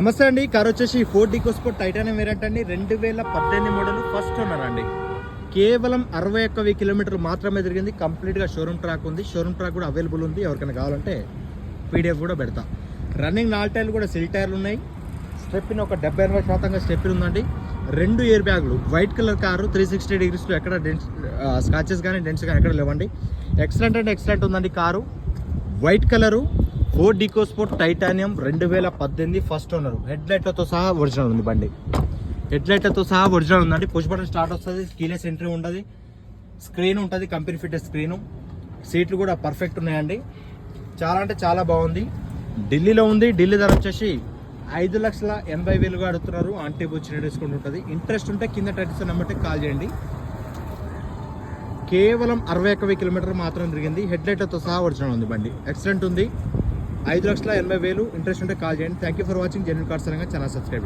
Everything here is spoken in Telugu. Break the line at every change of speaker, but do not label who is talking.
నమస్తే అండి. కార్ వచ్చేసి ఫోర్డ్ ఈకోస్పోర్ట్ టైటానియం వేరియంట్ అండి. 2018 మోడల్ ఫస్ట్ ఓనర్ అండి. కేవలం 61 కిలోమీటర్లు మాత్రమే తిరిగింది. కంప్లీట్గా షోరూమ్ ట్రాక్ ఉంది. షోరూమ్ ట్రాక్ కూడా అవైలబుల్ ఉంది. ఎవరికైనా కావాలంటే పీడిఎఫ్ కూడా పెడతా. రన్నింగ్ 4 టైర్లు కూడా సిల్ టైర్లు ఉన్నాయి. స్టెప్పిన్ ఒక 70-80% స్టెప్పిన్ ఉందండి. 2 ఎయిర్ బ్యాగులు. వైట్ కలర్ కారు 360 డిగ్రీస్లో ఎక్కడ స్క్రాచెస్ కానీ డెంట్స్ కానీ ఎక్కడ లేవండి. ఎక్సలెంట్ అంటే ఎక్సలెంట్ ఉందండి car. White colour Ford EcoSport titanium 2018 first owner. Head లైట్లతో సహా ఒరిజినల్ ఉంది బండి. హెడ్ లైట్లతో సహా ఒరిజినల్ ఉందండి. పుష్ బటన్ స్టార్ట్ వస్తుంది. కీలెస్ ఎంట్రీ ఉంటుంది. స్క్రీన్ ఉంటుంది, కంపెనీ ఫిట్టెడ్ స్క్రీను. సీట్లు కూడా పర్ఫెక్ట్ ఉన్నాయండి. చాలా అంటే చాలా బాగుంది. ఢిల్లీలో ఉంది. ఢిల్లీ ధర వచ్చేసి 5,80,000 అడుగుతున్నారు. ఆన్ టేబుల్ వచ్చిన డిస్కౌంట్ ఉంటుంది. ఇంట్రెస్ట్ ఉంటే కింద టైటిల్స్ నెంబర్కి కాల్ చేయండి. కేవలం 61 కిలోమీటర్ మాత్రం తిరిగింది. హెడ్ లైట్లతో సహా ఒరిజినల్ ఉంది బండి. ఎక్సలెంట్ ఉంది. 5,80,000 ఇంట్రెస్ట్ ఉంటే కాల్ చేయండి. Thank you for watching. Genuine cars channel subscribe